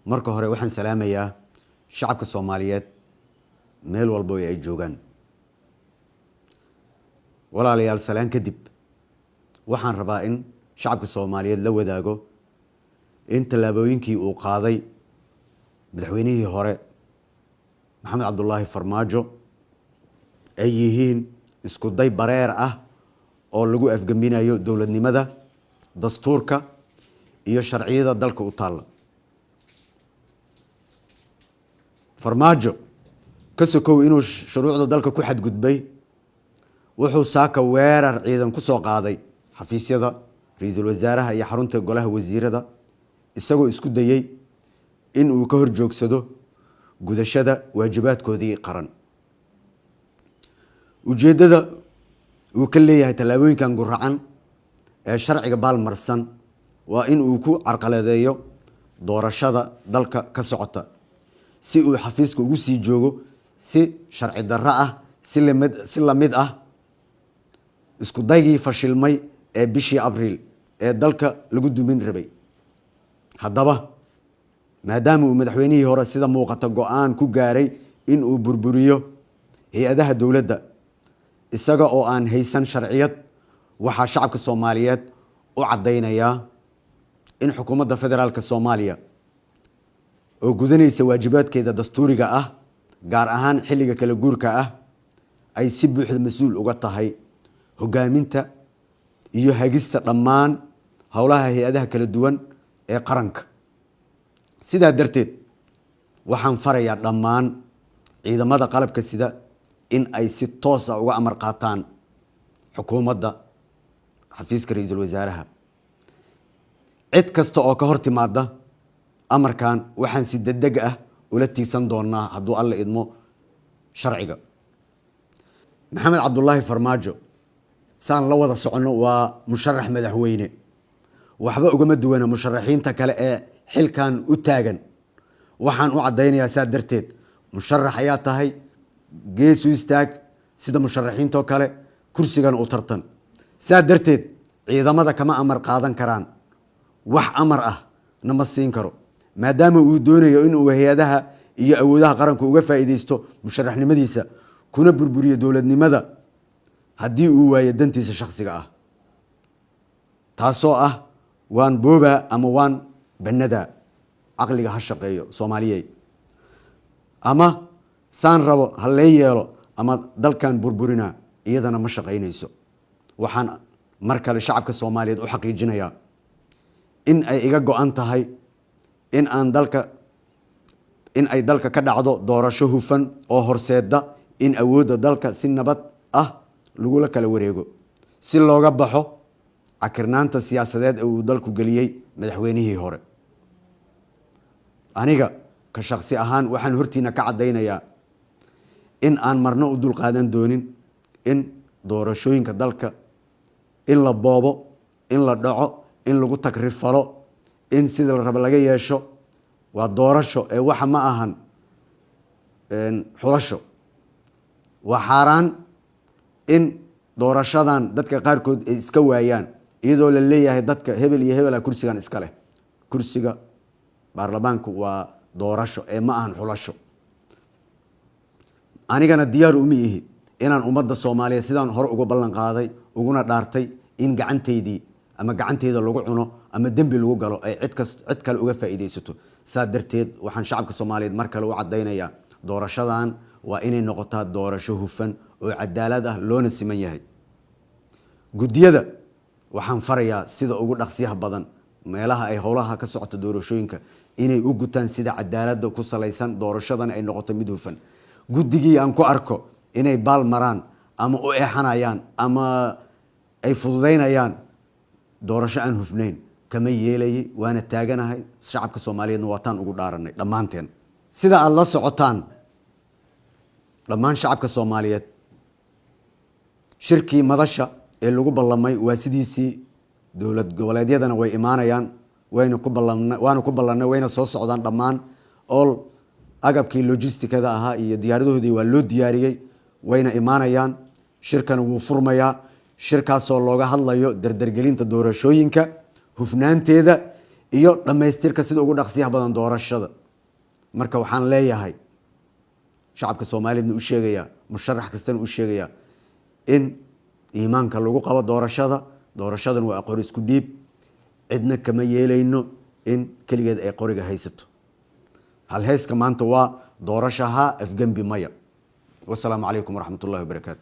marka hore waxaan salaamayaa shacabka Soomaaliyeed meel walba ay joogaan. walaalayaal salaan kadib waxaan rabaa in shacabka Soomaaliyeed la wadaago in talaabooyinkii uu qaaday madaxweynihii hore Maxamed Cabdullaahi Farmaajo ay yihiin isku day bareer ah oo lagu afgaminayo dawladnimada, dastuurka iyo sharciyada dalka u taala. Farmaajo ka sokow inuu shuruucda dalka ku xadgudbay, wuxuu saaka weerar ciidan ku soo qaaday xafiisyada ra'iisul wasaaraha iyo xarunta golaha wasiirada, isagoo isku dayay in uu ka horjoogsado gudashada waajibaadkoodii qaran. ujeedada uu ka leeyahay talaabooyinkan guracan ee sharciga baalmarsan waa in uu ku carqaladeeyo doorashada dalka ka socota, si uu xafiiska ugu sii joogo si sharci darro ah, si lamid ah isku daygii fashilmay ee bishii Abriil ee dalka lagu dumin rabay. haddaba maadaama uu madaxweynihii hore sida muuqata go'aan ku gaaray in uu burburiyo hay'adaha dawladda isaga oo aan haysan sharciyad, waxaa shacabka Soomaaliyeed u cadeynayaa in xukuumadda federaalka Soomaaliya oo gudanaysa waajibaadkeeda dastuuriga ah, gaar ahaan xilliga kala guurka ah, ay si buuxda mas'uul uga tahay hogaaminta iyo hagista dhammaan howlaha hay'adaha kala duwan ee qaranka. sidaa darteed waxaan farayaa dhammaan ciidamada qalabka sida in ay si toos ah uga amar qaataan xukuumadda xafiiska ra'iisul wasaaraha. cid kasta oo ka hor timaada amarkan waxaan si degdeg ah ula tiigsan doonaa hadduu alla idmo sharciga. Maxamed Cabdullaahi Farmaajo saan la wada socono waa musharax madaxweyne, waxba ugama duwana musharaxiinta kale ee xilkan u taagan. waxaan u cadeynayaa saa darteed musharax ayaa tahay, gees u istaag sida musharaxiintoo kale, kursigan u tartan. saa darteed ciidamada kama amar qaadan karaan, wax amar ah nama siin karo, maadaama uu doonayo in uu hay'adaha iyo awoodaha qaranka uga faa'iideysto musharaxnimadiisa kuna burburiyo dawladnimada haddii uu waayo dantiisa shakhsiga ah, taasoo ah waan booba ama waan banada. caqliga ha shaqeeyo Soomaaliyeed, ama saan rabo ha lee yeelo ama dalkan burburina iyadana ma shaqeynayso. waxaan mar kale shacabka Soomaaliyeed u xaqiijinayaa in ay iga go'an tahay in ay dalka ka dhacdo doorasho hufan oo horseeda in awoodda dalka si nabad ah lagula kala wareego, si looga baxo cakirnaanta siyaasadeed ee uu dalku geliyay madaxweynihii hore. aniga ka shakhsi ahaan waxaan hortiina ka cadeynayaa in aan marna u dulqaadan doonin in doorashooyinka dalka in la boobo, in la dhaco, in lagu takrifalo, in sida la rabo laga yeesho. waa doorasho ee waxa ma ahan xulasho. waa xaaraan in doorashadan dadka qaarkood ay iska waayaan iyadoo la leeyahay dadka hebel iyo hebel kursigan iska leh. kursiga baarlamaanku waa doorasho ee ma ahan xulasho. anigana diyaar uma ihi inaan ummadda Soomaaliyeed sidaan hore uga ballan qaaday uguna dhaartay in gacanteyda lagu cuno ama dembi lagu galo ay cid kale uga faa'iideysato. saa darteed waxaan shacabka Soomaaliyeed mar kale u cadeynayaa doorashadan waa inay noqotaa doorasho hufan oo cadaalad ah loona siman yahay. guddiyada waxaan farayaa sida ugu dhaqsiyaha badan meelaha ay howlaha ka socota doorashooyinka inay u gutaan sida cadaaladda ku salaysan, doorashadan ay noqoto mid hufan. guddigii aan ku arko inay baal maraan ama u eexanayaan ama ay fududeynayaan doorasho aan hufnayn kama yeelayay, waana taaganahay. shacabka Soomaaliyeedna waataan ugu dhaaranay dhammaanteen. sida aad la socotaan dhammaan shacabka Soomaaliyeed, shirkii madasha ee lagu ballamay waa sidiisii. dowlad goboleedyadana way imaanayaan, waana ku ballanay, wayna soo socdaan dhammaan. all agabkii logistikada ahaa iyo diyaaradahoodii waa loo diyaariyey, wayna imaanayaan. shirkana wuu furmayaa, shirkaasoo looga hadlayo dardargelinta doorashooyinka, hufnaanteeda iyo dhamaystirka sida ugu dhaqsiyaha badan doorashada. marka waxaan leeyahay shacabka Soomaaliyeed u sheegaya musharax kastana u sheegaya in iimaanka lagu qabo doorashadan waa aqoon isku dhiib, cidna kama yeelayno in kaligeed ay qoriga haysato. hal heeska maanta waa doorashaha afgambi maya. wassalaamu calaykum waraxmatullaahi wabarakaatu.